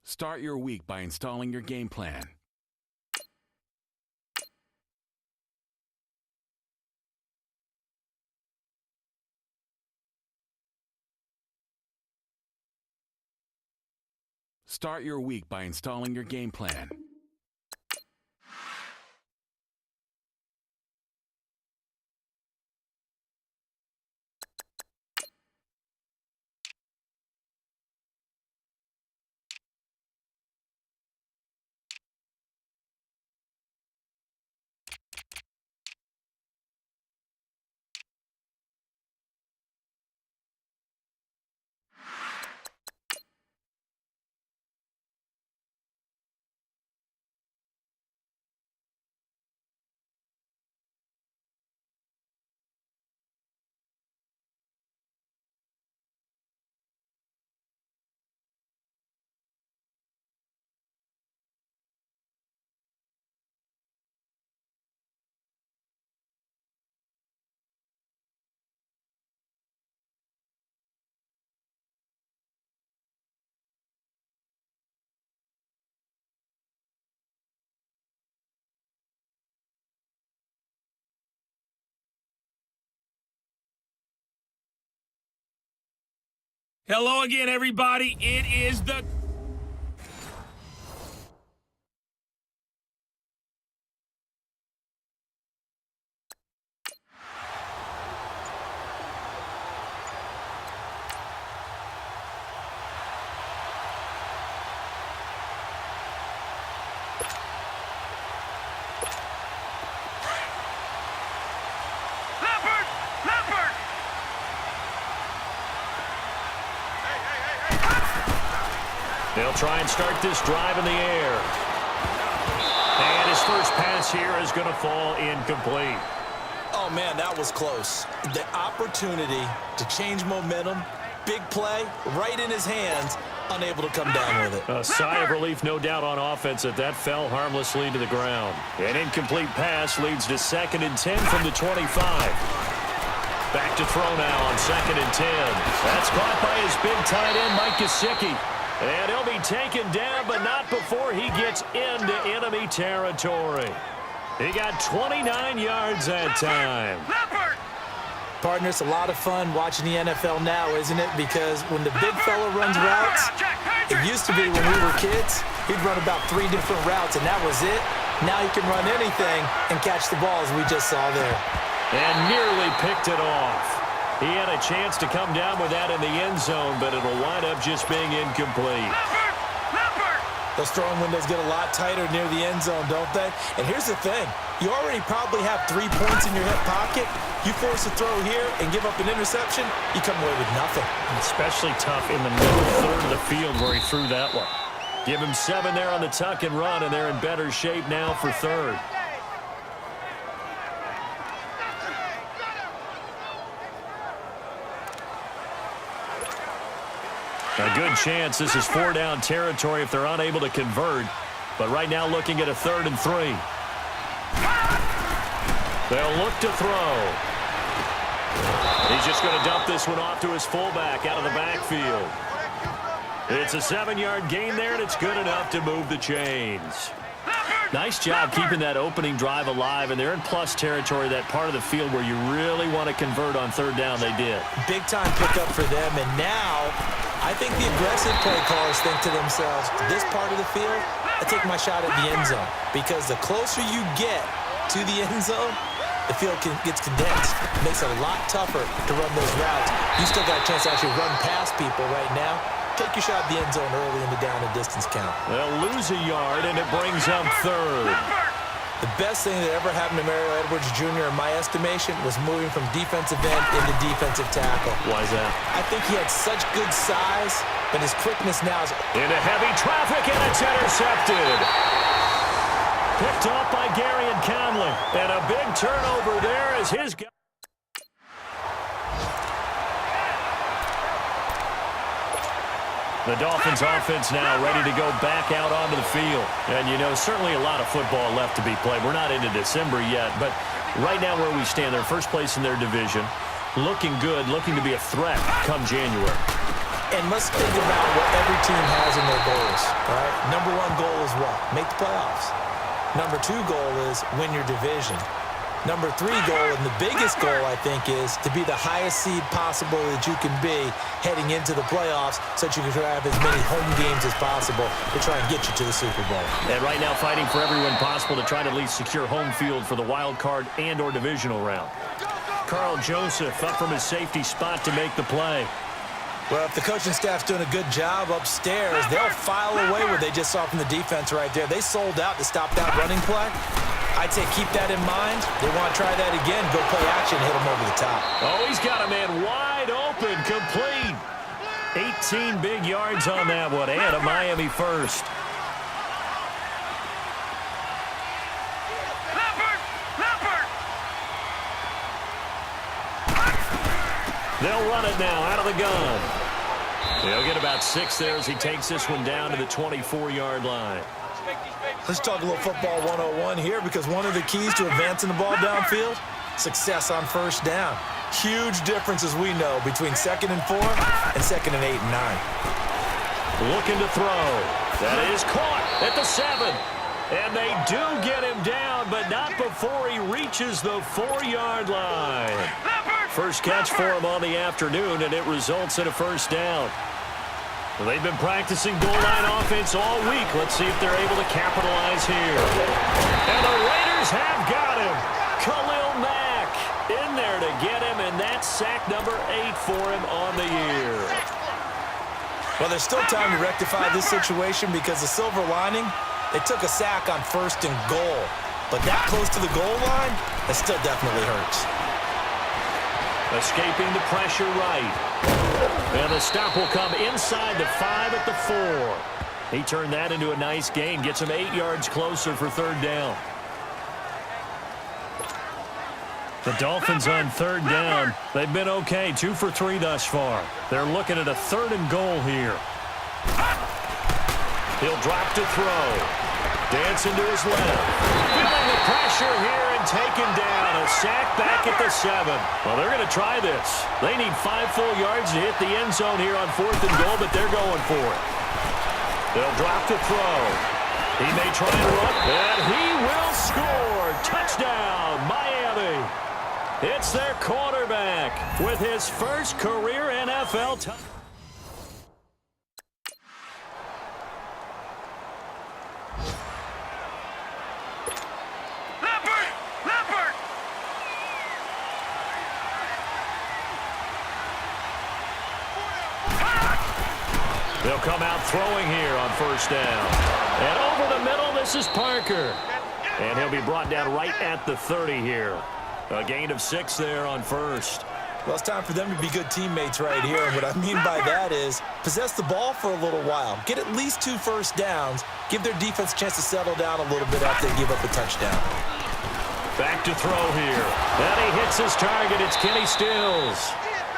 Start your week by installing your game plan. Start your week by installing your game plan. Hello again, everybody. It is the... They'll try and start this drive in the air. And his first pass here is going to fall incomplete. Oh, man, that was close. The opportunity to change momentum, big play, right in his hands, unable to come down with it. A sigh of relief, no doubt, on offense that fell harmlessly to the ground. An incomplete pass leads to 2nd and 10 from the 25. Back to throw now on 2nd and 10. That's caught by his big tight end, Mike Gesicki. And he'll be taken down, but not before he gets into enemy territory. He got 29 yards that time. Partner, it's a lot of fun watching the NFL now, isn't it? Because when the big fella runs routes, it used to be when we were kids, he'd run about 3 different routes, and that was it. Now he can run anything and catch the ball, as we just saw there. And nearly picked it off. He had a chance to come down with that in the end zone, but it'll wind up just being incomplete. Those throwing windows get a lot tighter near the end zone, don't they? And here's the thing. You already probably have 3 points in your hip pocket. You force a throw here and give up an interception, you come away with nothing. Especially tough in the middle third of the field where he threw that one. Give him 7 there on the tuck and run, and they're in better shape now for 3rd. A good chance this is 4-down territory if they're unable to convert. But right now looking at a 3rd and 3. They'll look to throw. He's just going to dump this one off to his fullback out of the backfield. It's a 7-yard gain there, and it's good enough to move the chains. Nice job keeping that opening drive alive, and they're in plus territory, that part of the field where you really want to convert on 3rd down. They did. Big-time pickup for them, and now I think the aggressive play callers think to themselves, this part of the field, I take my shot at the end zone, because the closer you get to the end zone, the field gets condensed. It makes it a lot tougher to run those routes. You still got a chance to actually run past people right now. Take your shot at the end zone early in the down and distance count. They'll lose a yard, and it brings up 3rd. The best thing that ever happened to Mario Edwards Jr., in my estimation, was moving from defensive end into defensive tackle. Why is that? I think he had such good size, but his quickness now is... Into heavy traffic, and it's intercepted. Picked off by Gary and Conley. And a big turnover there as his guy... The Dolphins offense now ready to go back out onto the field. And, you know, certainly a lot of football left to be played. We're not into December yet, but right now where we stand, they're first place in their division. Looking good, looking to be a threat come January. And let's think about what every team has in their goals, all right? Number one goal is what? Make the playoffs. Number two goal is win your division. Number three goal, and the biggest goal, I think, is to be the highest seed possible that you can be heading into the playoffs so that you can have as many home games as possible to try and get you to the Super Bowl. And right now fighting for everyone possible to try to at least secure home field for the wild card and or divisional round. Carl Joseph up from his safety spot to make the play. Well, if the coaching staff's doing a good job upstairs, they'll file away what they just saw from the defense right there. They sold out to stop that running play. I'd say keep that in mind. They want to try that again, go play action, hit him over the top. Oh, he's got a man wide open, complete. 18 big yards on that one, and a Miami first. They'll run it now out of the gun. He'll get about 6 there as he takes this one down to the 24-yard line. Let's talk a little football 101 here, because one of the keys to advancing the ball downfield, success on first down. Huge difference, as we know, between 2nd and 4 and 2nd and 8 and 9. Looking to throw. That is caught at the 7. And they do get him down, but not before he reaches the 4-yard line. First catch for him on the afternoon, and it results in a first down. Well, they've been practicing goal line offense all week. Let's see if they're able to capitalize here. And the Raiders have got him. Khalil Mack in there to get him, and that's sack number 8 for him on the year. Well, there's still time to rectify this situation, because the silver lining, they took a sack on 1st and goal. But that close to the goal line, that still definitely hurts. Escaping the pressure right. And the stop will come inside the 5 at the 4. He turned that into a nice gain. Gets him 8 yards closer for 3rd down. The Dolphins on 3rd down. They've been okay. 2 for 3 thus far. They're looking at a 3rd and goal here. He'll drop to throw. Dancing to his left. Feeling the pressure here and taken down. A sack back at the 7. Well, they're going to try this. They need 5 full yards to hit the end zone here on 4th and goal, but they're going for it. They'll drop to throw. He may try to run, and he will score. Touchdown, Miami. It's their quarterback with his first career NFL touchdown. They'll come out throwing here on 1st down. And over the middle, this is Parker. And he'll be brought down right at the 30 here. A gain of 6 there on 1st. Well, it's time for them to be good teammates right here. And what I mean by that is possess the ball for a little while. Get at least 2 first downs. Give their defense a chance to settle down a little bit after they give up a touchdown. Back to throw here. And he hits his target. It's Kenny Stills.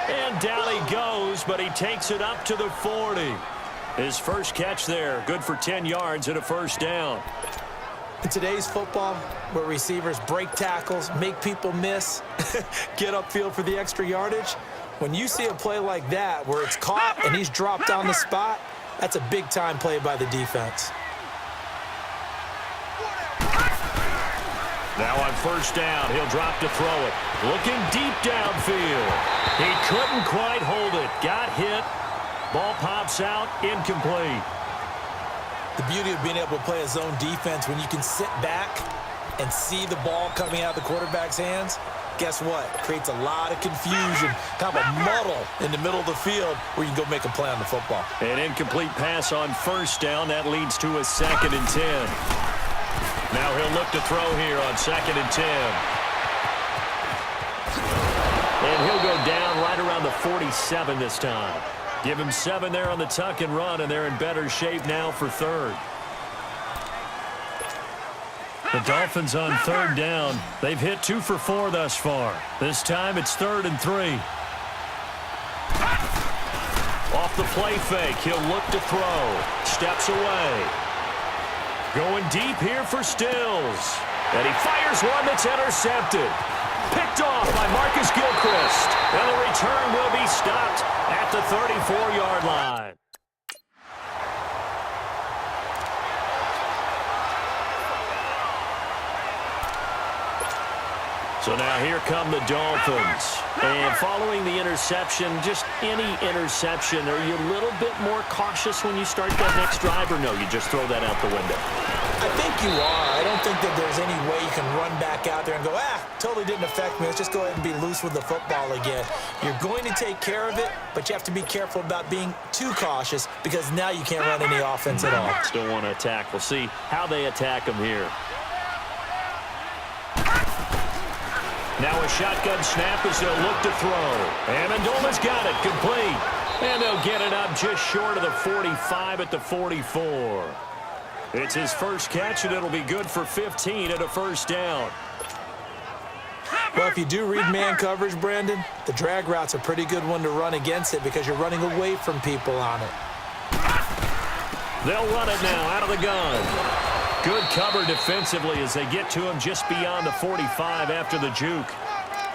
And down he goes, but he takes it up to the 40. His first catch there, good for 10 yards and a first down. In today's football, where receivers break tackles, make people miss, get upfield for the extra yardage, when you see a play like that where it's caught and he's dropped on the spot, that's a big-time play by the defense. Now on 1st down, he'll drop to throw it. Looking deep downfield. He couldn't quite hold it. Got hit. Ball pops out, incomplete. The beauty of being able to play a zone defense, when you can sit back and see the ball coming out of the quarterback's hands, guess what? Creates a lot of confusion, kind of a muddle in the middle of the field where you can go make a play on the football. An incomplete pass on 1st down. That leads to a 2nd and 10. Now he'll look to throw here on 2nd and 10. And he'll go down right around the 47 this time. Give him 7 there on the tuck and run, and they're in better shape now for 3rd. The Dolphins on 3rd down. They've hit 2 for 4 thus far. This time it's 3rd and 3. Off the play fake, he'll look to throw. Steps away. Going deep here for Stills. And he fires one that's intercepted. Picked off by Marcus Gilchrist. And the return will be stopped at the 34-yard line. So now here come the Dolphins. And following the interception, just any interception, are you a little bit more cautious when you start that next drive, or no, you just throw that out the window? I think you are. I don't think that there's any way you can run back out there and go, totally didn't affect me. Let's just go ahead and be loose with the football again. You're going to take care of it, but you have to be careful about being too cautious because now you can't run any offense at all. Still want to attack. We'll see how they attack them here. Now a shotgun snap as they'll look to throw. Amendola's got it, complete. And they'll get it up just short of the 45 at the 44. It's his first catch, and it'll be good for 15 at a first down. Well, if you do read man coverage, Brandon, the drag route's a pretty good one to run against it because you're running away from people on it. They'll run it now out of the gun. Good cover defensively as they get to him just beyond the 45 after the juke.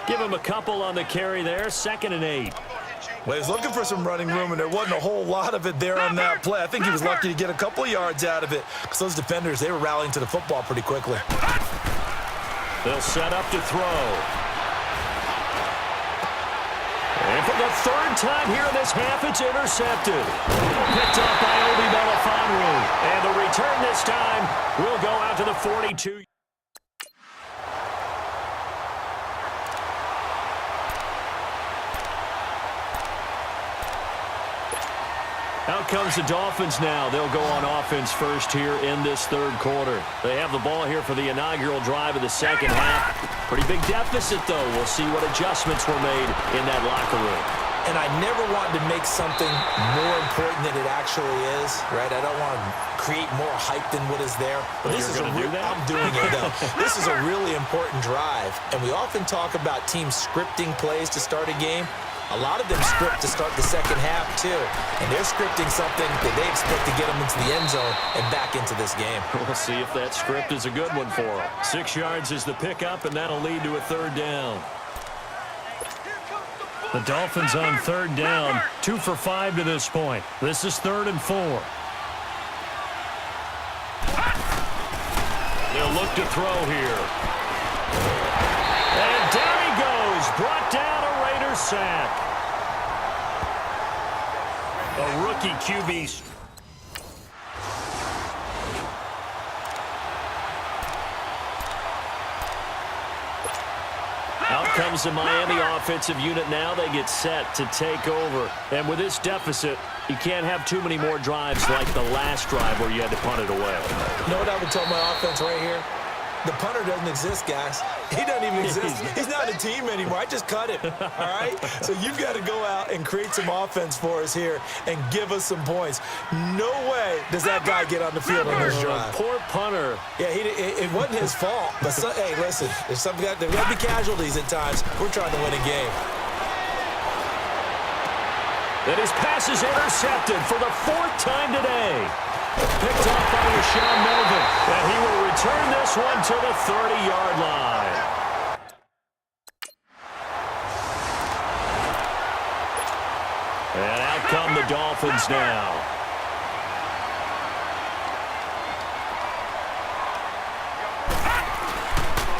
Give him a couple on the carry there, 2nd and 8. Well, he's looking for some running room, and there wasn't a whole lot of it there on that play. I think he was lucky to get a couple of yards out of it because those defenders, they were rallying to the football pretty quickly. They'll set up to throw. And for the 3rd time here in this half, it's intercepted. Picked up by Obi Melifonwu. And the return this time will go out to the 42. Out comes the Dolphins now. They'll go on offense first here in this 3rd quarter. They have the ball here for the inaugural drive of the 2nd half. Pretty big deficit, though. We'll see what adjustments were made in that locker room. And I never want to make something more important than it actually is, right? I don't want to create more hype than what is there. But this is I'm doing it, though. This is a really important drive. And we often talk about teams scripting plays to start a game. A lot of them script to start the 2nd half, too. And they're scripting something that they expect to get them into the end zone and back into this game. We'll see if that script is a good one for them. 6 yards is the pickup, and that'll lead to a 3rd down. The Dolphins on 3rd down, 2 for 5 to this point. This is 3rd and 4. They'll look to throw here. And down he goes, brought down a Raider sack. A rookie QB. Out comes the Miami offensive unit now. They get set to take over. And with this deficit, you can't have too many more drives like the last drive where you had to punt it away. You know what I would tell my offense right here? The punter doesn't exist, guys. He doesn't even exist. He's not a team anymore. I just cut him, all right? So you've got to go out and create some offense for us here and give us some points. No way does that guy get on the field on this drive. Poor punter. Yeah, it wasn't his fault. But, hey, listen, there's got to be casualties at times. We're trying to win a game. And his pass is intercepted for the 4th time today. Picked off by Rashawn Melvin. And he will return this one to the 30-yard line. And out come the Dolphins now.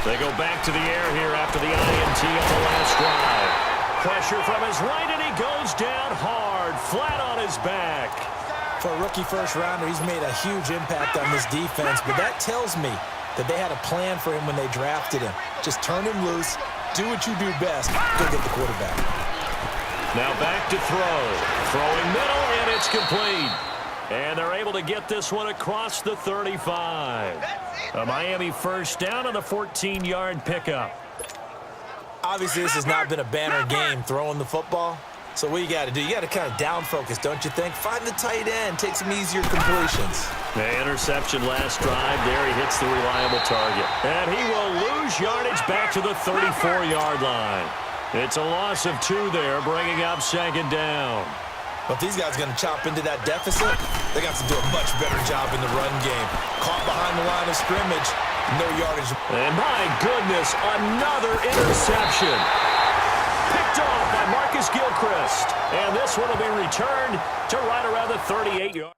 They go back to the air here after the INT on the last drive. Pressure from his right, and he goes down hard, flat on his back. For a rookie first-rounder, he's made a huge impact on this defense, but that tells me that they had a plan for him when they drafted him. Just turn him loose, do what you do best, go get the quarterback. Now back to throw. Throwing middle, and it's complete. And they're able to get this one across the 35. A Miami first down on the 14-yard pickup. Obviously, this has not been a banner game throwing the football. So what you got to do, you got to kind of down focus, don't you think? Find the tight end, take some easier completions. The interception last drive. There he hits the reliable target. And he will lose yardage back to the 34-yard line. It's a loss of 2 there, bringing up 2nd down. But if these guys are going to chop into that deficit, they got to do a much better job in the run game. Caught behind the line of scrimmage, No yardage. And my goodness, another interception. Picked off by Marcus Gilchrist. And this one will be returned to right around the 38-yard.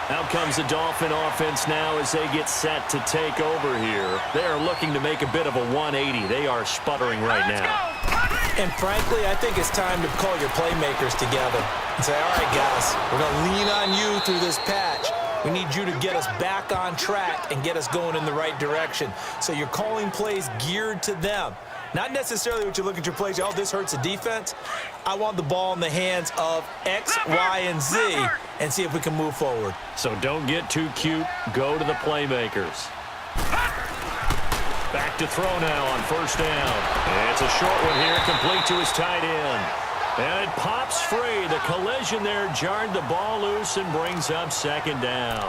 Out comes the Dolphin offense now as they get set to take over here. They are looking to make a bit of a 180. They are sputtering right now. And frankly, I think it's time to call your playmakers together and say, all right, guys, we're going to lean on you through this patch. We need you to get us back on track and get us going in the right direction. So you're calling plays geared to them. Not necessarily what you look at your plays, oh, this hurts the defense. I want the ball in the hands of X, Y, and Z and see if we can move forward. So don't get too cute. Go to the playmakers. Back to throw now on first down. And it's a short one here, complete to his tight end. And it pops free. The collision there jarred the ball loose and brings up second down.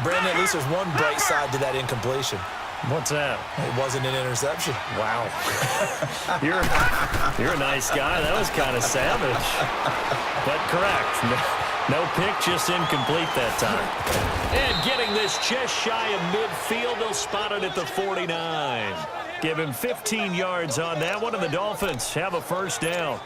Brandon, at least there's one bright side to that incompletion. What's that? It wasn't an interception. Wow. You're a nice guy. That was kind of savage. But correct. No pick, just incomplete that time. And getting this just shy of midfield, they'll spot it at the 49. Give him 15 yards on that one, and the Dolphins have a first down.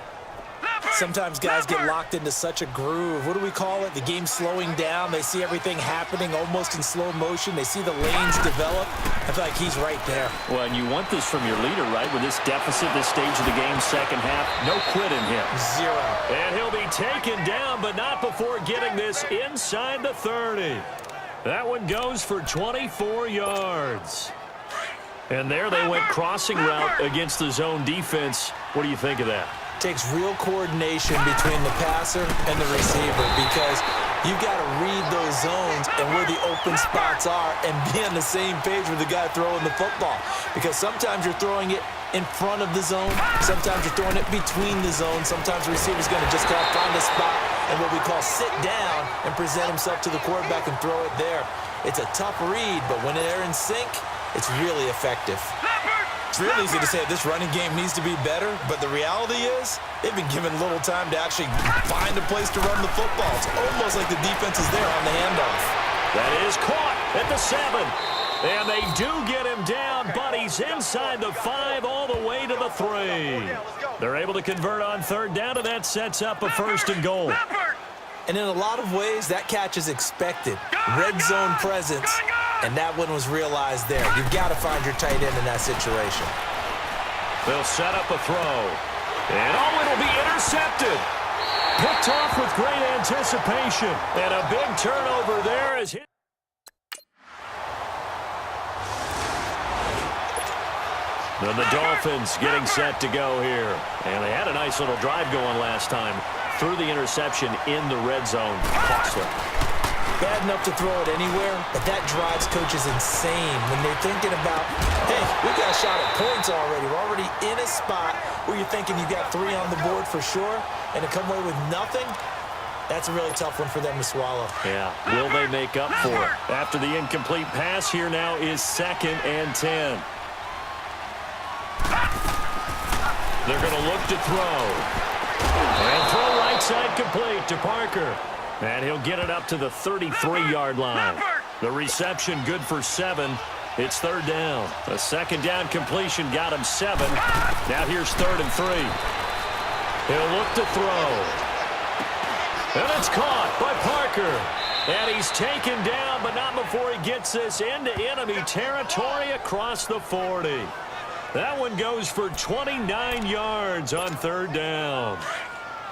Sometimes guys get locked into such a groove. What do we call it? The game slowing down. They see everything happening almost in slow motion. They see the lanes develop. I feel like he's right there. Well, and you want this from your leader, right? With this deficit, this stage of the game, second half, no quit in him. Zero. And he'll be taken down, but not before getting this inside the 30. That one goes for 24 yards. And there they went crossing route against the zone defense. What do you think of that? Takes real coordination between the passer and the receiver because you've got to read those zones and where the open spots are and be on the same page with the guy throwing the football. Because sometimes you're throwing it in front of the zone. Sometimes you're throwing it between the zones. Sometimes the receiver's going to just kind of find a spot and what we call sit down and present himself to the quarterback and throw it there. It's a tough read, but when they're in sync, it's really effective. It's real easy to say this running game needs to be better, but the reality is they've been given little time to actually find a place to run the football. It's almost like the defense is there on the handoff. That is caught at the 7. And they do get him down, but he's inside the 5 all the way to the 3. They're able to convert on third down, and that sets up a first and goal. And in a lot of ways, that catch is expected. Red zone presence. And that one was realized there. You've got to find your tight end in that situation. They'll set up a throw. And it'll be intercepted. Picked off with great anticipation. And a big turnover there is hit. And the Dolphins getting set to go here. And they had a nice little drive going last time. Through the interception in the red zone. Costly. Bad enough to throw it anywhere, but that drives coaches insane when they're thinking about, hey, we got a shot at points already. We're already in a spot where you're thinking you got 3 on the board for sure, and to come away with nothing, that's a really tough one for them to swallow. Yeah, will they make up for it? After the incomplete pass, here now is 2nd and 10. They're going to look to throw. And throw right side complete to Parker. And he'll get it up to the 33-yard line. The reception good for 7. It's third down. A second down completion got him 7. Now here's 3rd and 3. He'll look to throw. And it's caught by Parker. And he's taken down, but not before he gets this into enemy territory across the 40. That one goes for 29 yards on third down.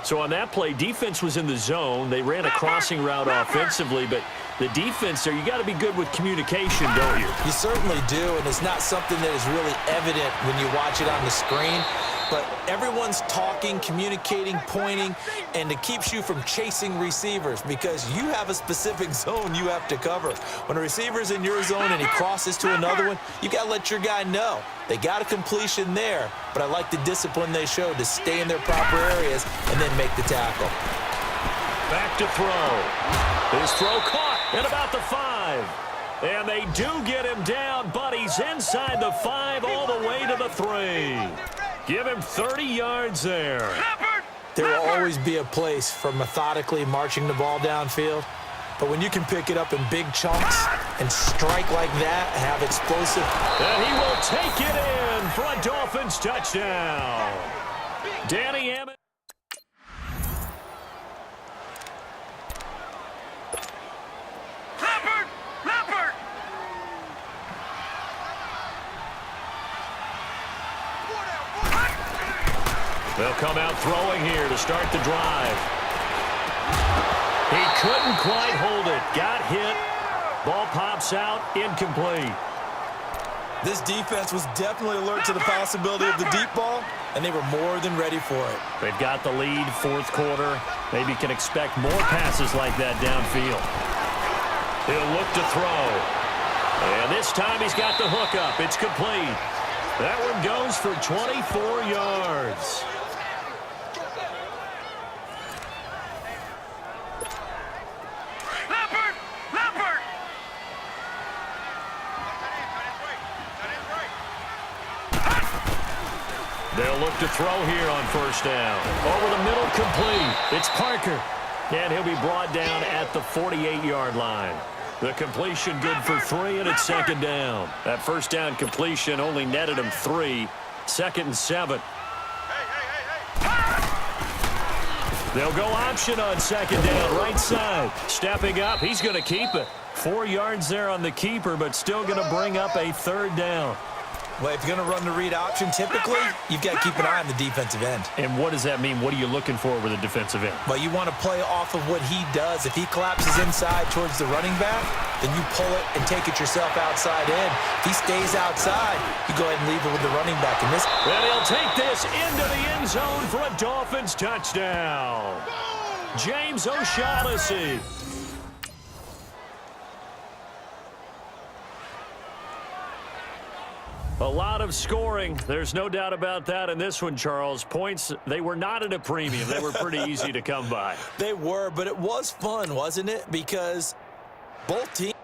So on that play, defense was in the zone. They ran a crossing route offensively, but the defense there, you got to be good with communication, don't you? You certainly do, and it's not something that is really evident when you watch it on the screen. But everyone's talking, communicating, pointing, and it keeps you from chasing receivers because you have a specific zone you have to cover. When a receiver's in your zone and he crosses to another one, you got to let your guy know. They got a completion there, but I like the discipline they showed to stay in their proper areas and then make the tackle. Back to throw. His throw caught at about the 5. And they do get him down, but he's inside the 5 all the way to the 3. Give him 30 yards there. There will always be a place for methodically marching the ball downfield. But when you can pick it up in big chunks and strike like that, have explosive. And he will take it in for a Dolphins touchdown. Danny Emmett. They'll come out throwing here to start the drive. He couldn't quite hold it. Got hit. Ball pops out. Incomplete. This defense was definitely alert to the possibility of the deep ball, and they were more than ready for it. They've got the lead, fourth quarter. Maybe can expect more passes like that downfield. He'll look to throw. And this time he's got the hook up. It's complete. That one goes for 24 yards. They'll look to throw here on first down. Over the middle, complete. It's Parker. And he'll be brought down at the 48-yard line. The completion good for 3, and it's second down. That first down completion only netted him 3. Second and 7. They'll go option on second down, right side. Stepping up, he's going to keep it. 4 yards there on the keeper, but still going to bring up a third down. Well, if you're going to run the read option, typically, you've got to keep an eye on the defensive end. And what does that mean? What are you looking for with a defensive end? Well, you want to play off of what he does. If he collapses inside towards the running back, then you pull it and take it yourself outside in. If he stays outside, you go ahead and leave it with the running back. And he'll take this into the end zone for a Dolphins touchdown. James O'Shaughnessy. A lot of scoring. There's no doubt about that in this one, Charles. Points, they were not at a premium. They were pretty easy to come by. They were, but it was fun, wasn't it? Because both teams.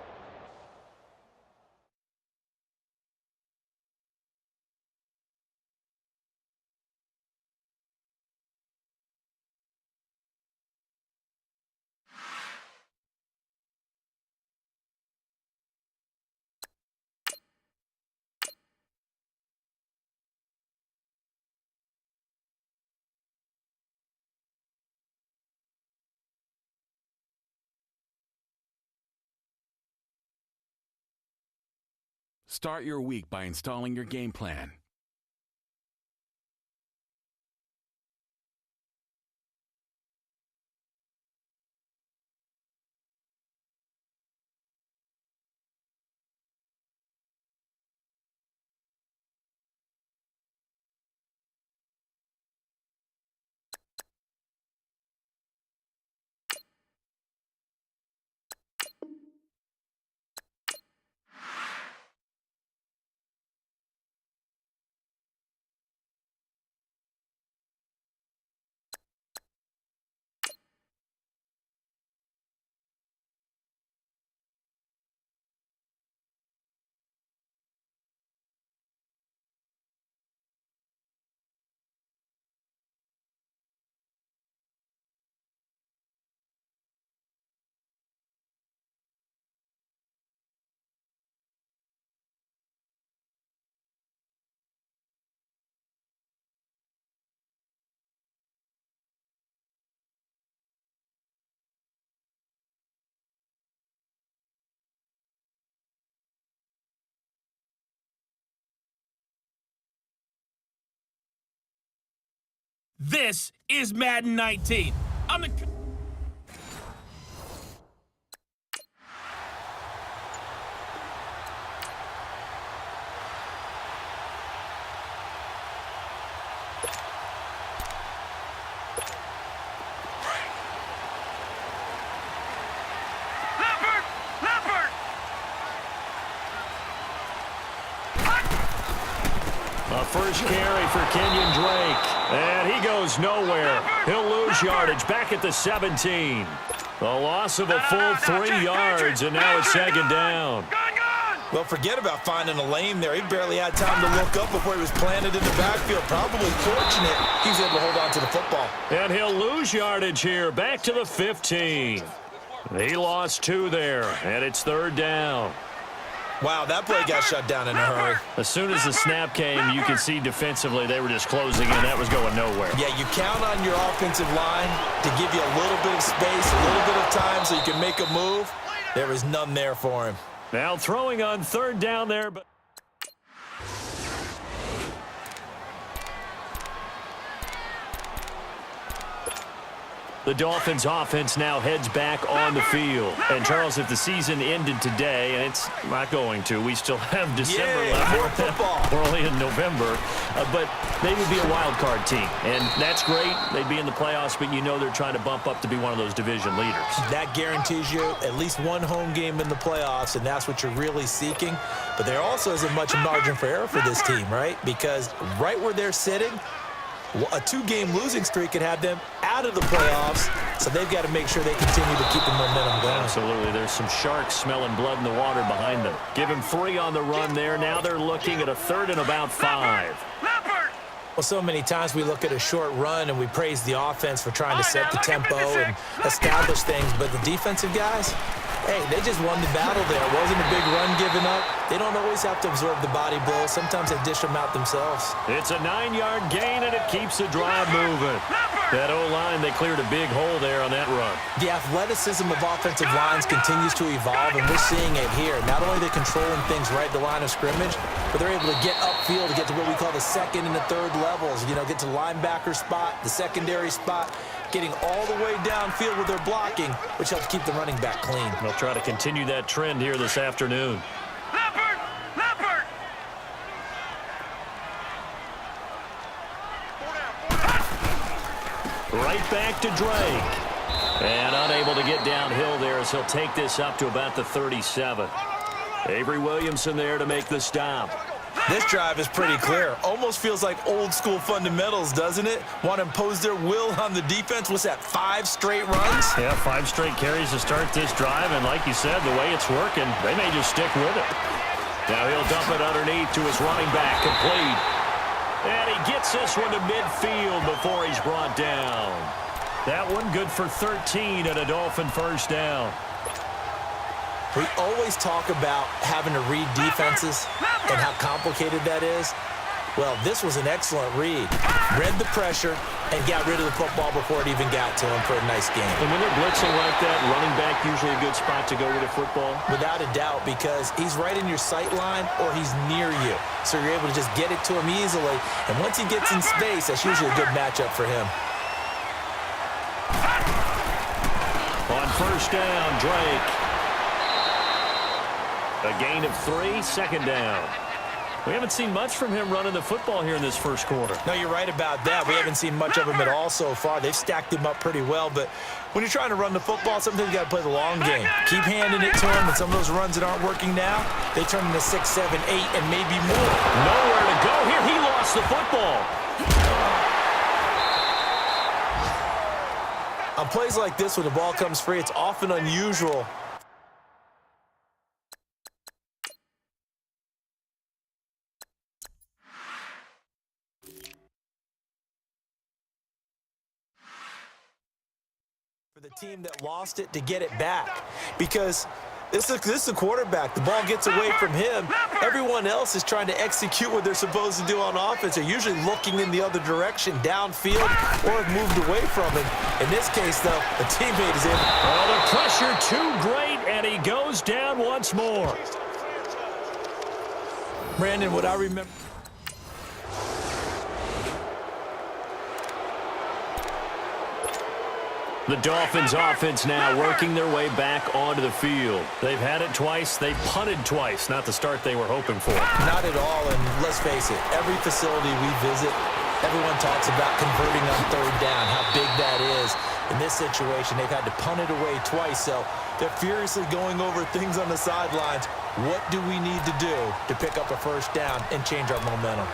Start your week by installing your game plan. This is Madden 19. I'm the... A first carry for Kenyon Drake. And he goes nowhere. He'll lose yardage back at the 17. A loss of a full 3 yards, and now it's second down. Well, forget about finding a lane there. He barely had time to look up before he was planted in the backfield. Probably fortunate he was able to hold on to the football. And he'll lose yardage here. Back to the 15. He lost 2 there, and it's 3rd down. Wow, that play got shut down in a hurry. As soon as the snap came, you could see defensively they were just closing in. That was going nowhere. Yeah, you count on your offensive line to give you a little bit of space, a little bit of time so you can make a move. There was none there for him. Now throwing on 3rd down there, but the Dolphins offense now heads back on the field. And, Charles, if the season ended today, and it's not going to, we still have December left. More football. We're only in November. But they would be a wild card team. And that's great. They'd be in the playoffs, but you know they're trying to bump up to be one of those division leaders. That guarantees you at least one home game in the playoffs, and that's what you're really seeking. But there also isn't much margin for error for this team, right? Because right where they're sitting, a 2-game losing streak could have them out of the playoffs, so they've got to make sure they continue to keep the momentum going. Absolutely. There's some sharks smelling blood in the water behind them. Give him 3 on the run there. Now they're looking at a 3rd and about 5. Well, so many times we look at a short run and we praise the offense for trying to set the tempo and establish things, but the defensive guys, hey, they just won the battle there. It wasn't a big run given up. They don't always have to absorb the body blows. Sometimes they dish them out themselves. It's a 9-yard gain, and it keeps the drive moving. That O-line, they cleared a big hole there on that run. The athleticism of offensive lines continues to evolve, and we're seeing it here. Not only are they controlling things right at the line of scrimmage, but they're able to get upfield to get to what we call the 2nd and the 3rd levels. You know, get to the linebacker spot, the secondary spot, getting all the way downfield with their blocking, which helps keep the running back clean. They'll try to continue that trend here this afternoon. Right back to Drake. And unable to get downhill there as he'll take this up to about the 37. Avery Williamson there to make the stop. This drive is pretty clear. Almost feels like old school fundamentals, doesn't it? Want to impose their will on the defense. What's that, 5 straight runs? Yeah, 5 straight carries to start this drive. And like you said, the way it's working, they may just stick with it. Now he'll dump it underneath to his running back, complete. And he gets this one to midfield before he's brought down. That one good for 13 and a Dolphin 1st down. We always talk about having to read defenses and how complicated that is. Well, this was an excellent read. Read the pressure and got rid of the football before it even got to him for a nice game. And when they're blitzing like that, running back usually a good spot to go with a football? Without a doubt, because he's right in your sight line or he's near you. So you're able to just get it to him easily. And once he gets in space, that's usually a good matchup for him. On 1st down, Drake. A gain of 3, 2nd down. We haven't seen much from him running the football here in this 1st quarter. No, you're right about that. We haven't seen much of him at all so far. They've stacked him up pretty well, but when you're trying to run the football, sometimes you got to play the long game. Keep handing it to him, and some of those runs that aren't working now, they turn into 6, 7, 8, and maybe more. Nowhere to go here. He lost the football. On plays like this, when the ball comes free, it's often unusual. For the team that lost it to get it back, because this is a quarterback. The ball gets away from him. Everyone else is trying to execute what they're supposed to do on offense. They're usually looking in the other direction, downfield, or have moved away from him. In this case, though, the teammate is in. Oh, the pressure too great, and he goes down once more. Brandon, what I remember. The Dolphins offense now working their way back onto the field. They've had it twice. They punted twice. Not the start they were hoping for. Not at all, and let's face it, every facility we visit, everyone talks about converting on 3rd down, how big that is. In this situation, they've had to punt it away twice, so they're furiously going over things on the sidelines. What do we need to do to pick up a 1st down and change our momentum?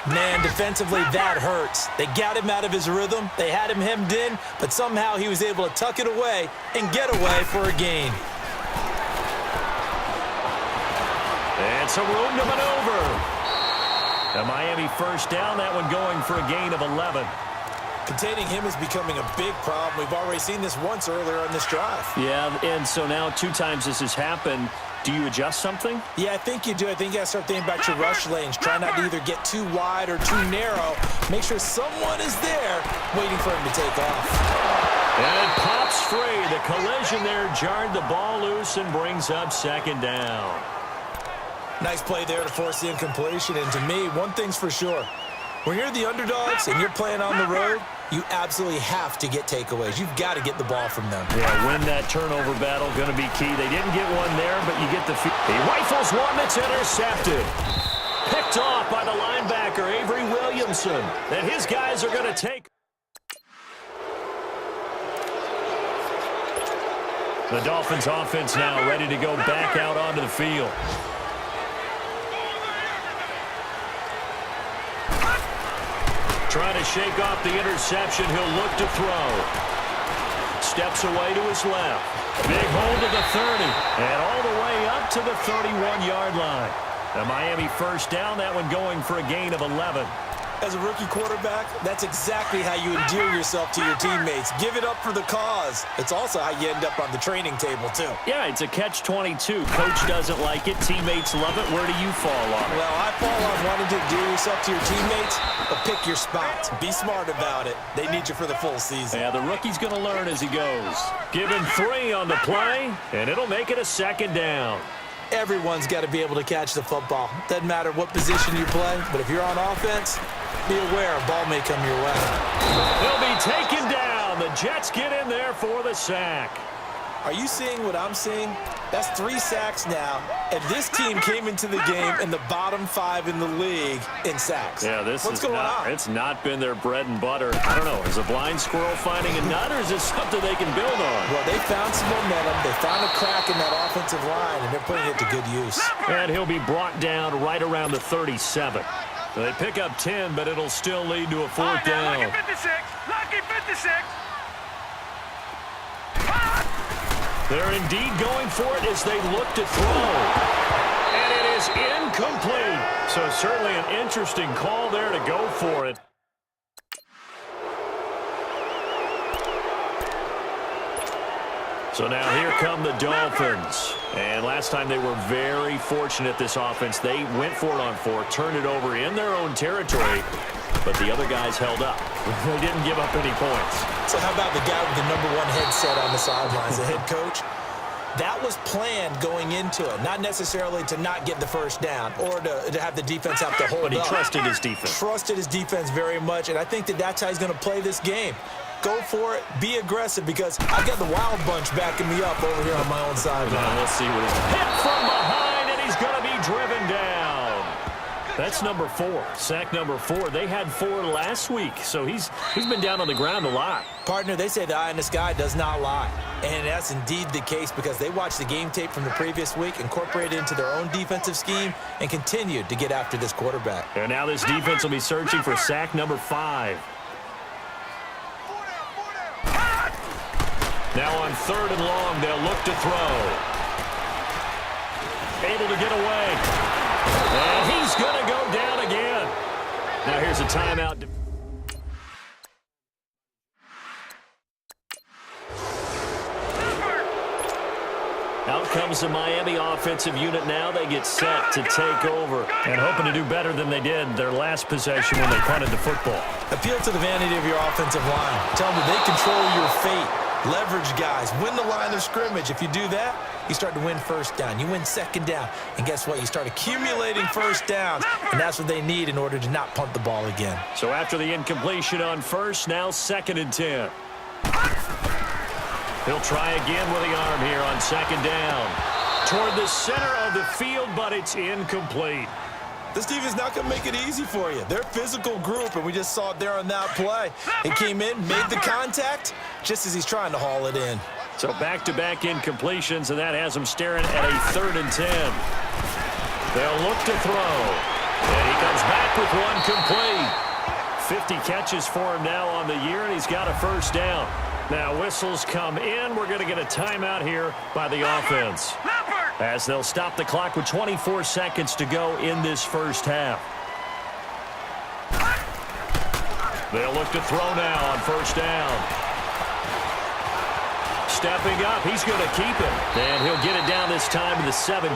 Man, defensively, that hurts. They got him out of his rhythm. They had him hemmed in, but somehow he was able to tuck it away and get away for a gain. Lots of room to maneuver. A Miami first down, that one going for a gain of 11. Containing him is becoming a big problem. We've already seen this once earlier on this drive. Yeah, and so now 2 times this has happened. Do you adjust something? Yeah, I think you do. I think you got to start thinking about your rush lanes. Try not to either get too wide or too narrow. Make sure someone is there waiting for him to take off. And it pops free. The collision there jarred the ball loose and brings up second down. Nice play there to force the incompletion. And to me, one thing's for sure. When you're the underdogs and you're playing on the road, you absolutely have to get takeaways. You've got to get the ball from them. Yeah, win that turnover battle, going to be key. They didn't get one there, but you get the field. He rifles one that's intercepted. Picked off by the linebacker, Avery Williamson. And his guys are going to take. The Dolphins offense now ready to go back out onto the field. Trying to shake off the interception. He'll look to throw. Steps away to his left. Big hold to the 30. And all the way up to the 31-yard line. The Miami first down, that one going for a gain of 11. As a rookie quarterback, that's exactly how you endear yourself to your teammates. Give it up for the cause. It's also how you end up on the training table, too. Yeah, it's a catch-22. Coach doesn't like it. Teammates love it. Where do you fall on it? Well, I fall on wanting to endear yourself to your teammates, but pick your spots. Be smart about it. They need you for the full season. Yeah, the rookie's going to learn as he goes. Give him 3 on the play, and it'll make it a second down. Everyone's got to be able to catch the football. Doesn't matter what position you play, but if you're on offense, be aware a ball may come your way. He'll be taken down. The Jets get in there for the sack. Are you seeing what I'm seeing? That's 3 sacks now, and this team came into the game in the bottom 5 in the league in sacks. Yeah, What's going on? It's not been their bread and butter. I don't know. Is a blind squirrel finding a nut, or is this something they can build on? Well, they found some momentum. They found a crack in that offensive line, and they're putting it to good use. And he'll be brought down right around the 37. They pick up 10, but it'll still lead to a 4th down. Lucky 56. Lucky 56. They're indeed going for it as they look to throw. And it is incomplete. So certainly an interesting call there to go for it. So now here come the Dolphins. And last time they were very fortunate, this offense. They went for it on 4, turned it over in their own territory, but the other guys held up. They didn't give up any points. So how about the guy with the #1 headset on the sidelines, the head coach? That was planned going into it, not necessarily to not get the first down or to have the defense have to hold up. But he trusted his defense. Trusted his defense very much, and I think that's how he's going to play this game. Go for it. Be aggressive, because I've got the wild bunch backing me up over here on my own sideline. Let's see what he's hit from behind, and he's going to be driven down. That's number 4, sack number 4. They had 4 last week, so he's been down on the ground a lot. Partner, they say the eye in the sky does not lie, and that's indeed the case because they watched the game tape from the previous week, incorporated it into their own defensive scheme, and continued to get after this quarterback. And now this defense will be searching for sack number 5. Now on 3rd and long, they'll look to throw. Able to get away. And he's going to go down again. Now here's a timeout. Out comes the Miami offensive unit now. They get set to take over and hoping to do better than they did their last possession when they punted the football. Appeal to the vanity of your offensive line. Tell them they control your fate. Leverage guys. Win the line of scrimmage. If you do that, you start to win first down. You win second down. And guess what? You start accumulating first downs. And that's what they need in order to not punt the ball again. So after the incompletion on 1st, now 2nd and 10. He'll try again with the arm here on 2nd down. Toward the center of the field, but it's incomplete. This defense is not going to make it easy for you. They're a physical group, and we just saw it there on that play. It came in, made the contact, just as he's trying to haul it in. So back-to-back incompletions, and that has them staring at a 3rd and 10. They'll look to throw. And he comes back with one complete. 50 catches for him now on the year, and he's got a first down. Now whistles come in. We're going to get a timeout here by the offense. as they'll stop the clock with 24 seconds to go in this first half. They'll look to throw now on first down. Stepping up, he's going to keep it. And he'll get it down this time to the 17.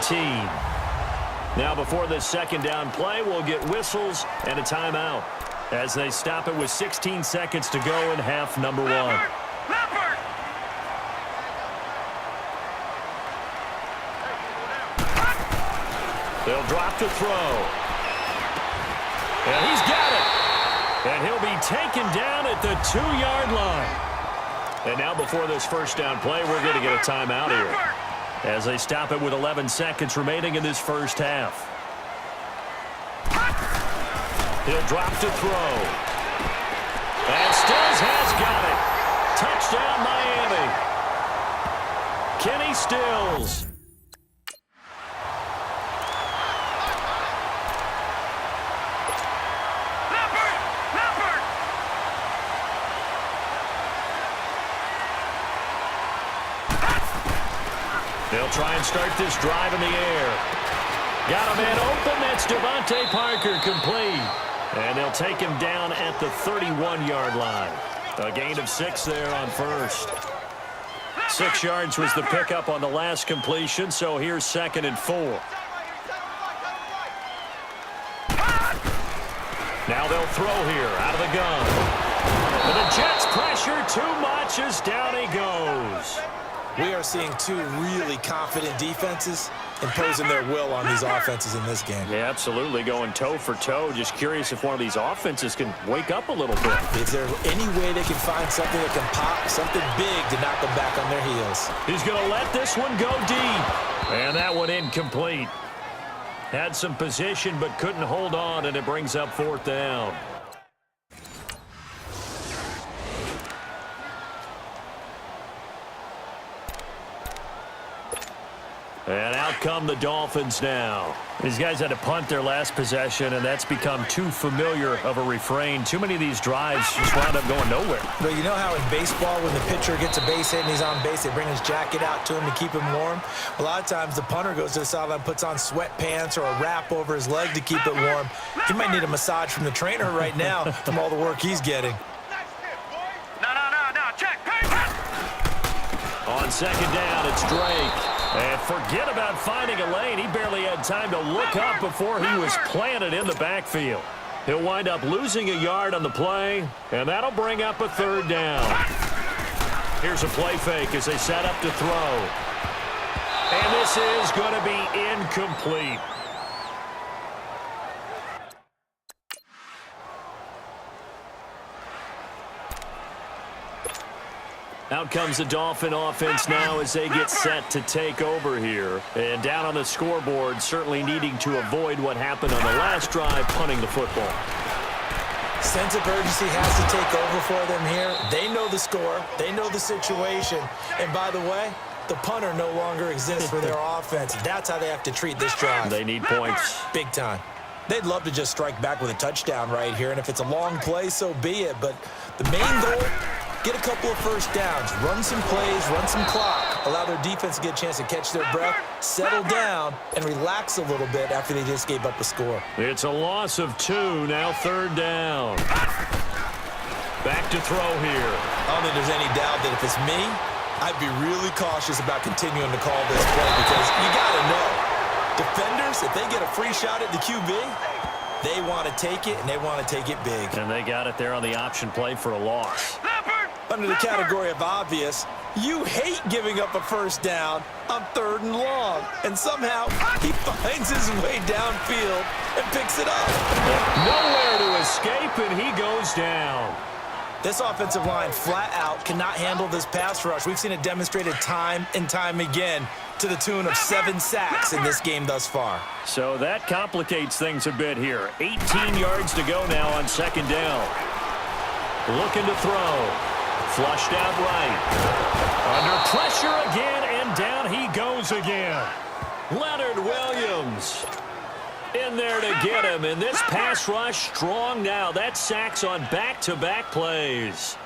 Now before this second down play, we'll get whistles and a timeout as they stop it with 16 seconds to go in half number one. They'll drop to throw. And he's got it. And he'll be taken down at the 2-yard line. And now before this first down play, we're going to get a timeout here as they stop it with 11 seconds remaining in this first half. He'll drop to throw. And Stills has got it. Touchdown, Miami. Kenny Stills. They'll try and start this drive in the air. Got a man open. That's Devontae Parker, complete. And they'll take him down at the 31-yard line. A gain of 6 there on first. 6 yards was the pickup on the last completion, so here's 2nd and 4. Now they'll throw here out of the gun. And the Jets pressure too much as down he goes. We are seeing two really confident defenses imposing their will on these offenses in this game. Yeah, absolutely, going toe for toe. Just curious if one of these offenses can wake up a little bit. Is there any way they can find something that can pop, something big to knock them back on their heels? He's going to let this one go deep. And that one incomplete. Had some position but couldn't hold on, and it brings up 4th down. And out come the Dolphins now. These guys had to punt their last possession, and that's become too familiar of a refrain. Too many of these drives just wound up going nowhere. Well, you know how in baseball, when the pitcher gets a base hit and he's on base, they bring his jacket out to him to keep him warm? A lot of times the punter goes to the sideline, puts on sweatpants or a wrap over his leg to keep it warm. He might need a massage from the trainer right now from all the work he's getting. No, check. On second down, it's Drake. And forget about finding a lane. He barely had time to look up before he was planted in the backfield. He'll wind up losing a yard on the play, and that'll bring up a 3rd down. Here's a play fake as they set up to throw. And this is going to be incomplete. Out comes the Dolphin offense now as they get set to take over here. And down on the scoreboard, certainly needing to avoid what happened on the last drive, punting the football. Sense of urgency has to take over for them here. They know the score. They know the situation. And by the way, the punter no longer exists for their offense. That's how they have to treat this drive. They need points. Big time. They'd love to just strike back with a touchdown right here. And if it's a long play, so be it. But the main goal, get a couple of first downs, run some plays, run some clock, allow their defense to get a chance to catch their breath, settle down, and relax a little bit after they just gave up a score. It's a loss of 2, now 3rd down. Back to throw here. I don't think there's any doubt that if it's me, I'd be really cautious about continuing to call this play because you got to know, defenders, if they get a free shot at the QB, they want to take it, and they want to take it big. And they got it there on the option play for a loss. Under the category of obvious, you hate giving up a first down on 3rd and long. And somehow, he finds his way downfield and picks it up. Nowhere to escape, and he goes down. This offensive line flat out cannot handle this pass rush. We've seen it demonstrated time and time again to the tune of 7 sacks in this game thus far. So that complicates things a bit here. 18 yards to go now on 2nd down. Looking to throw. Flushed out right. Under pressure again, and down he goes again. Leonard Williams in there to get him. And this pass rush strong now. That's sacks on back-to-back plays.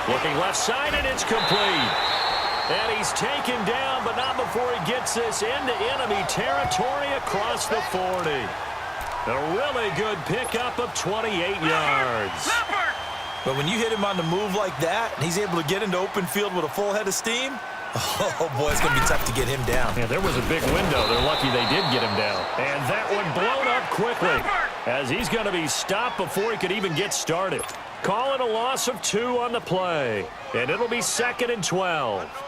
Looking left side, and it's complete. And he's taken down, but not before he gets this into enemy territory across the 40. A really good pickup of 28 yards. But when you hit him on the move like that, and he's able to get into open field with a full head of steam, oh, boy, it's going to be tough to get him down. Yeah, there was a big window. They're lucky they did get him down. And that one blown up quickly as he's going to be stopped before he could even get started. Call it a loss of 2 on the play. And it'll be 2nd and 12.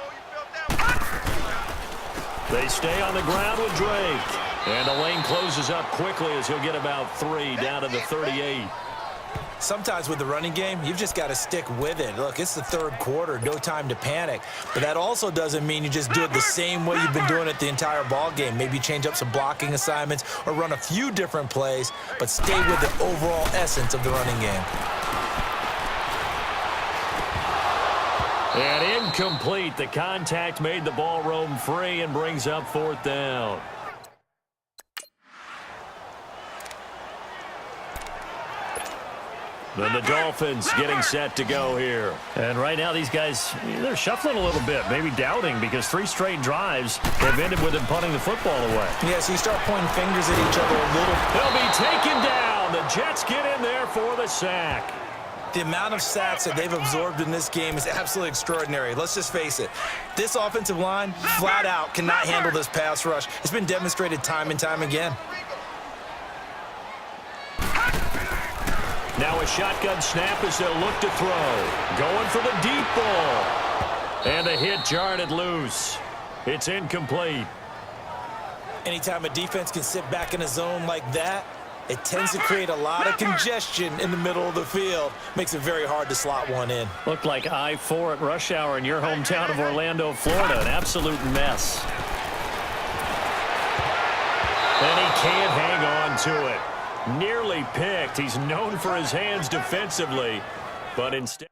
They stay on the ground with Drake. And the lane closes up quickly as he'll get about 3 down to the 38. Sometimes with the running game, you've just got to stick with it. Look, it's the 3rd quarter, no time to panic. But that also doesn't mean you just do it the same way you've been doing it the entire ball game. Maybe change up some blocking assignments or run a few different plays, but stay with the overall essence of the running game. And incomplete. The contact made the ball roam free and brings up 4th down. Then the Dolphins getting set to go here. And right now these guys, they're shuffling a little bit, maybe doubting, because 3 straight drives have ended with them punting the football away. Yeah, so you start pointing fingers at each other a little. They'll be taken down. The Jets get in there for the sack. The amount of sacks that they've absorbed in this game is absolutely extraordinary. Let's just face it. This offensive line, flat out, cannot handle this pass rush. It's been demonstrated time and time again. Now a shotgun snap as they'll look to throw. Going for the deep ball. And the hit jarred it loose. It's incomplete. Anytime a defense can sit back in a zone like that, it tends to create a lot of congestion in the middle of the field. Makes it very hard to slot one in. Looked like I-4 at rush hour in your hometown of Orlando, Florida. An absolute mess. And he can't hang on to it. Nearly picked. He's known for his hands defensively, but instead...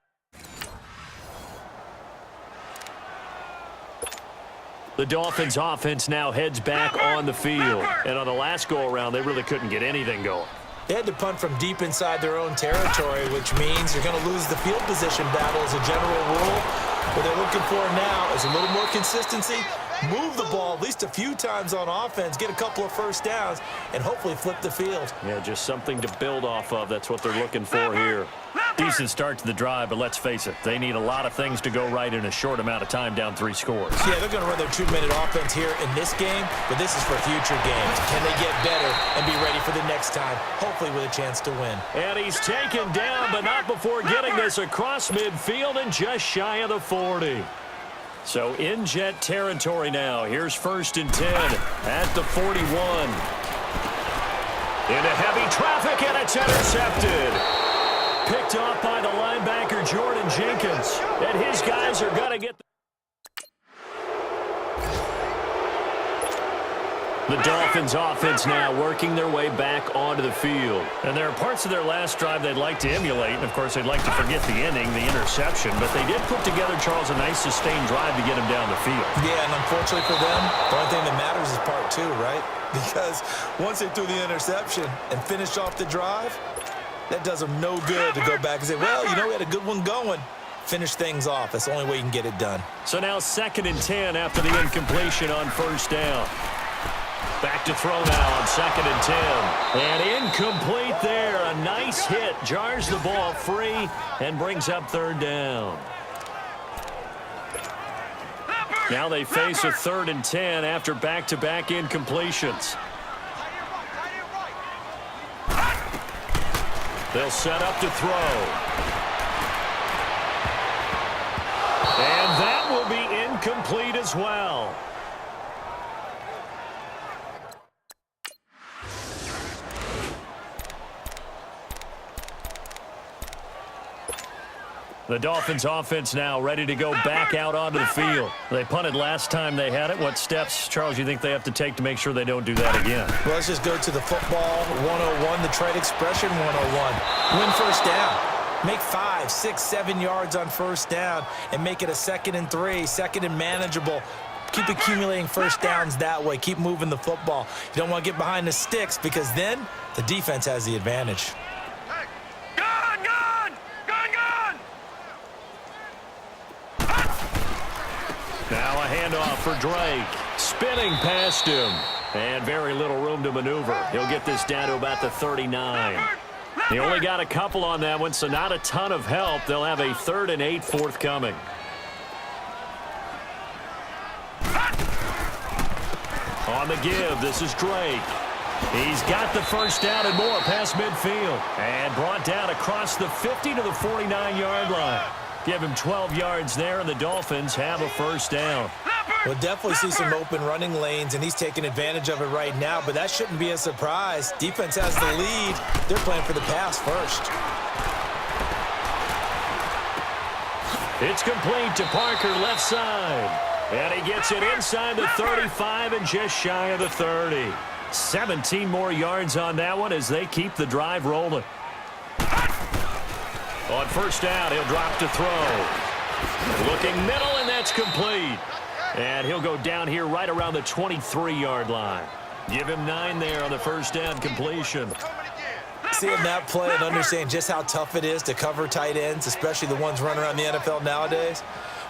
The Dolphins offense now heads back on the field. And on the last go-around, they really couldn't get anything going. They had to punt from deep inside their own territory, which means you're going to lose the field position battle as a general rule. What they're looking for now is a little more consistency, move the ball at least a few times on offense, get a couple of first downs, and hopefully flip the field. Yeah, just something to build off of. That's what they're looking for here. Decent start to the drive, but let's face it, they need a lot of things to go right in a short amount of time, down 3 scores. Yeah, they're going to run their 2-minute offense here in this game, but this is for future games. Can they get better and be ready for the next time, hopefully with a chance to win? And he's taken down, but not before getting this across midfield and just shy of the 40. So in Jet territory now. Here's 1st and 10 at the 41. Into heavy traffic, and it's intercepted. Picked off by the linebacker, Jordan Jenkins. And his guys are going to get... The Dolphins offense now working their way back onto the field. And there are parts of their last drive they'd like to emulate. And, of course, they'd like to forget the inning, the interception. But they did put together, Charles, a nice sustained drive to get him down the field. Yeah, and unfortunately for them, the only thing that matters is part 2, right? Because once they threw the interception and finished off the drive, that does them no good to go back and say, well, you know, we had a good one going. Finish things off. That's the only way you can get it done. So now 2nd and 10 after the incompletion on 1st down. Back to throw now on 2nd and 10. And incomplete there. A nice hit. Jars the ball free and brings up 3rd down. Now they face a 3rd and 10 after back-to-back incompletions. They'll set up to throw. And that will be incomplete as well. The Dolphins offense now ready to go back out onto the field. They punted last time they had it. What steps, Charles, you think they have to take to make sure they don't do that again? Well, let's just go to the football 101, the trade expression 101. Win 1st down. Make 5, 6, 7 yards on 1st down and make it a 2nd and 3, 2nd and manageable. Keep accumulating 1st downs that way. Keep moving the football. You don't want to get behind the sticks because then the defense has the advantage. handoff for Drake. Spinning past him. And very little room to maneuver. He'll get this down to about the 39. He only got a couple on that one, so not a ton of help. They'll have a 3rd and 8 forthcoming. On the give, this is Drake. He's got the first down and more past midfield. And brought down across the 50 to the 49-yard line. Give him 12 yards there, and the Dolphins have a first down. We'll definitely see some open running lanes, and he's taking advantage of it right now, but that shouldn't be a surprise. Defense has the lead. They're playing for the pass first. It's complete to Parker left side. And he gets it inside the 35 and just shy of the 30. 17 more yards on that one as they keep the drive rolling. On first down, he'll drop to throw. Looking middle, and that's complete. And he'll go down here right around the 23-yard line. Give him 9 there on the first down completion. Seeing that play and understanding just how tough it is to cover tight ends, especially the ones running around the NFL nowadays,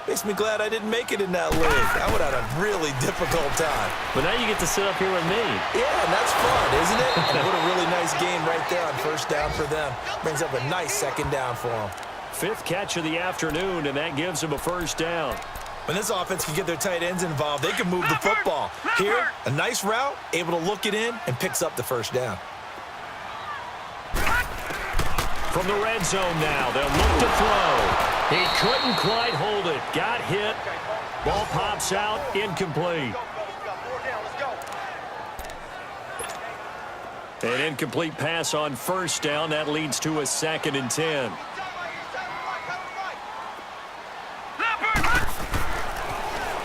makes me glad I didn't make it in that league. I would have had a really difficult time. But now you get to sit up here with me. Yeah, and that's fun, isn't it? And what a really nice game right there on first down for them. Brings up a nice second down for them. 5th catch of the afternoon, and that gives them a first down. When this offense can get their tight ends involved, they can move the football. Here, a nice route, able to look it in, and picks up the first down. From the red zone now, they'll look to throw. He couldn't quite hold it. Got hit. Ball pops out, incomplete. An incomplete pass on first down. That leads to a 2nd and 10.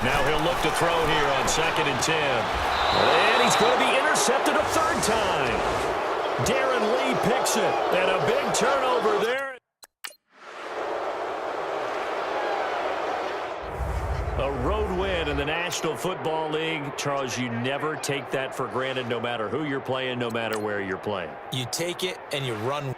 Now he'll look to throw here on 2nd and 10. And he's going to be intercepted a 3rd time. Darren Lee picks it. And a big turnover there. A road win in the National Football League. Charles, you never take that for granted, no matter who you're playing, no matter where you're playing. You take it and you run.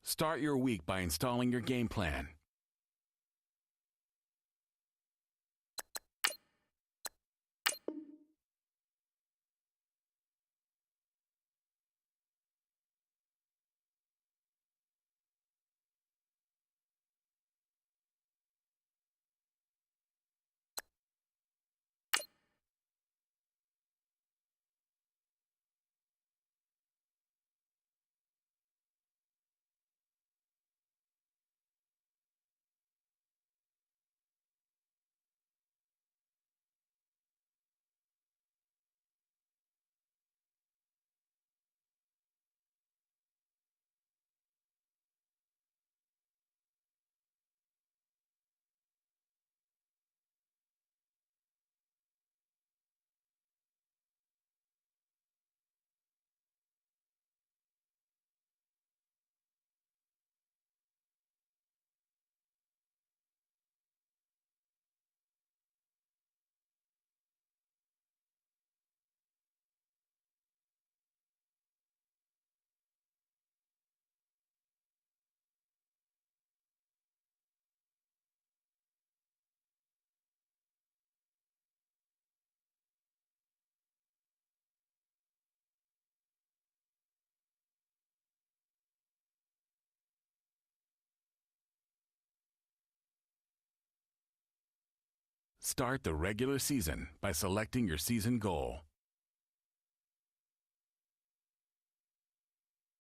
Start your week by installing your game plan. Start the regular season by selecting your season goal.